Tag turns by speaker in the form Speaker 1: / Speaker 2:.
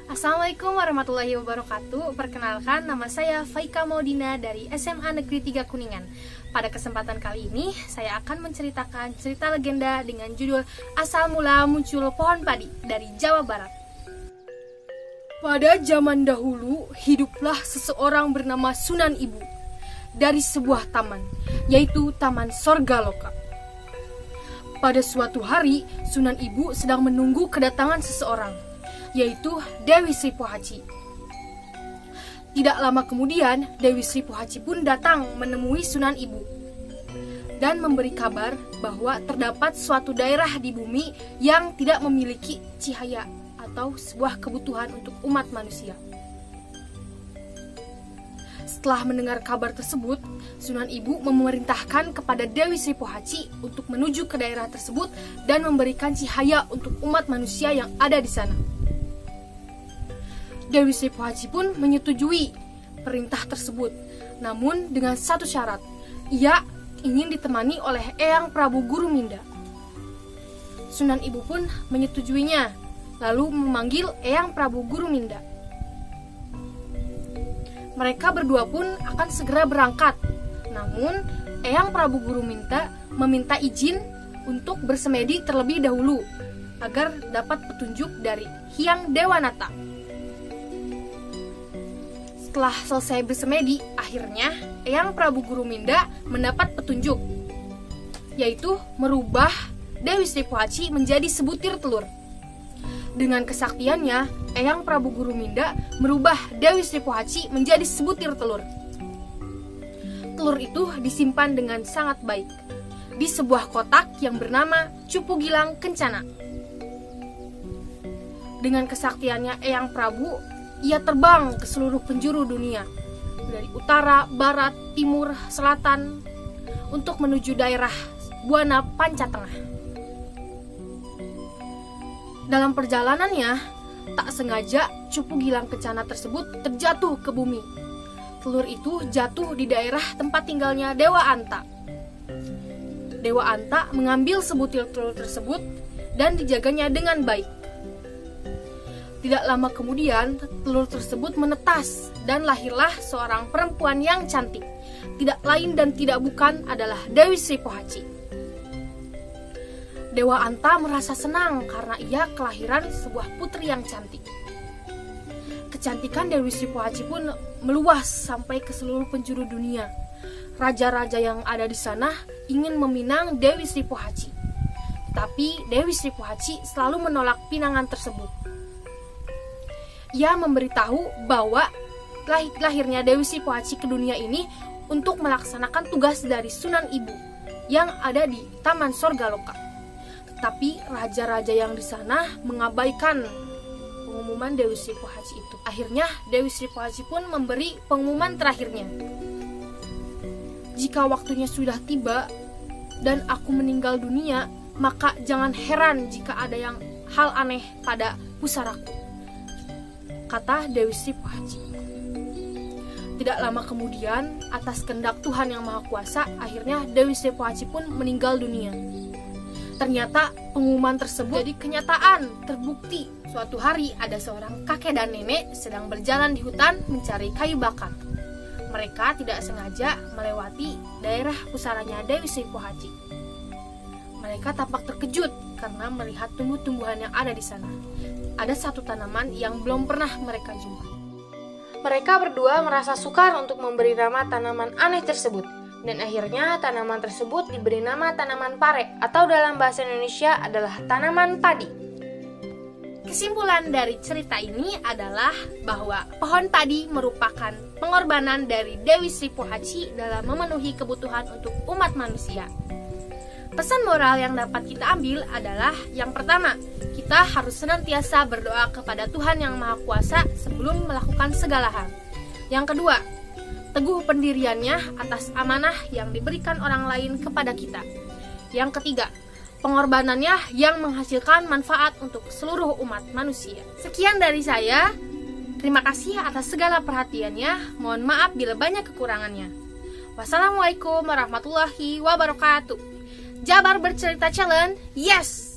Speaker 1: Assalamualaikum warahmatullahi wabarakatuh. Perkenalkan, nama saya Faika Maudina dari SMA Negeri 3 Kuningan. Pada kesempatan kali ini, saya akan menceritakan cerita legenda dengan judul Asal Mula Muncul Pohon Padi dari Jawa Barat. Pada zaman dahulu, hiduplah seseorang bernama Sunan Ibu dari sebuah taman, yaitu Taman Sorgaloka. Pada suatu hari, Sunan Ibu sedang menunggu kedatangan seseorang, yaitu Dewi Sri Pohaci. Tidak lama kemudian, Dewi Sri Pohaci pun datang menemui Sunan Ibu dan memberi kabar bahwa terdapat suatu daerah di bumi yang tidak memiliki cahaya atau sebuah kebutuhan untuk umat manusia. Setelah mendengar kabar tersebut, Sunan Ibu memerintahkan kepada Dewi Sri Pohaci untuk menuju ke daerah tersebut dan memberikan cahaya untuk umat manusia yang ada di sana. Dewi Sri Pohaci pun menyetujui perintah tersebut, namun dengan satu syarat, ia ingin ditemani oleh Eyang Prabu Guruminda. Sunan Ibu pun menyetujuinya, lalu memanggil Eyang Prabu Guruminda. Mereka berdua pun akan segera berangkat, namun Eyang Prabu Guruminda meminta izin untuk bersemedi terlebih dahulu agar dapat petunjuk dari Hyang Dewanata. Setelah selesai bersemedi, akhirnya Eyang Prabu Guruminda mendapat petunjuk, yaitu merubah Dewi Sri Pohaci menjadi sebutir telur. Dengan kesaktiannya, Eyang Prabu Guruminda merubah Dewi Sri Pohaci menjadi sebutir telur. Telur itu disimpan dengan sangat baik di sebuah kotak yang bernama Cupu Gilang Kencana. Dengan kesaktiannya Eyang Prabu, ia terbang ke seluruh penjuru dunia, dari utara, barat, timur, selatan, untuk menuju daerah Buana Panca Tengah. Dalam perjalanannya, tak sengaja Cupu Gilang Kencana tersebut terjatuh ke bumi. Telur itu jatuh di daerah tempat tinggalnya Dewa Anta. Dewa Anta mengambil sebutir telur tersebut dan dijaganya dengan baik. Tidak lama kemudian, telur tersebut menetas dan lahirlah seorang perempuan yang cantik. Tidak lain dan tidak bukan adalah Dewi Sri Pohaci. Dewa Anta merasa senang karena ia kelahiran sebuah putri yang cantik. Kecantikan Dewi Sri Pohaci pun meluas sampai ke seluruh penjuru dunia. Raja-raja yang ada di sana ingin meminang Dewi Sri Pohaci. Tapi Dewi Sri Pohaci selalu menolak pinangan tersebut. Ia memberitahu bahwa lahirnya Dewi Sri Pohaci ke dunia ini untuk melaksanakan tugas dari Sunan Ibu yang ada di Taman Sorgaloka. Tetapi raja-raja yang di sana mengabaikan pengumuman Dewi Sri Pohaci itu. Akhirnya Dewi Sri Pohaci pun memberi pengumuman terakhirnya. Jika waktunya sudah tiba dan aku meninggal dunia, maka jangan heran jika ada yang hal aneh pada pusaraku, kata Dewi Sri Pohaci. Tidak lama kemudian, atas kehendak Tuhan Yang Maha Kuasa, akhirnya Dewi Sri Pohaci pun meninggal dunia. Ternyata pengumuman tersebut jadi kenyataan, terbukti. Suatu hari ada seorang kakek dan nenek sedang berjalan di hutan mencari kayu bakar. Mereka tidak sengaja melewati daerah pusaranya Dewi Sri Pohaci. Mereka tampak terkejut karena melihat tumbuh-tumbuhan yang ada di sana. Ada satu tanaman yang belum pernah mereka jumpa. Mereka berdua merasa sukar untuk memberi nama tanaman aneh tersebut. Dan akhirnya tanaman tersebut diberi nama tanaman pare, atau dalam bahasa Indonesia adalah tanaman padi. Kesimpulan dari cerita ini adalah bahwa pohon padi merupakan pengorbanan dari Dewi Sri Pohaci dalam memenuhi kebutuhan untuk umat manusia. Pesan moral yang dapat kita ambil adalah yang pertama, kita harus senantiasa berdoa kepada Tuhan Yang Maha Kuasa sebelum melakukan segala hal. Yang kedua, teguh pendiriannya atas amanah yang diberikan orang lain kepada kita. Yang ketiga, pengorbanannya yang menghasilkan manfaat untuk seluruh umat manusia. Sekian dari saya. Terima kasih atas segala perhatiannya. Mohon maaf bila banyak kekurangannya. Wassalamualaikum warahmatullahi wabarakatuh. Jabar Bercerita Challenge, yes!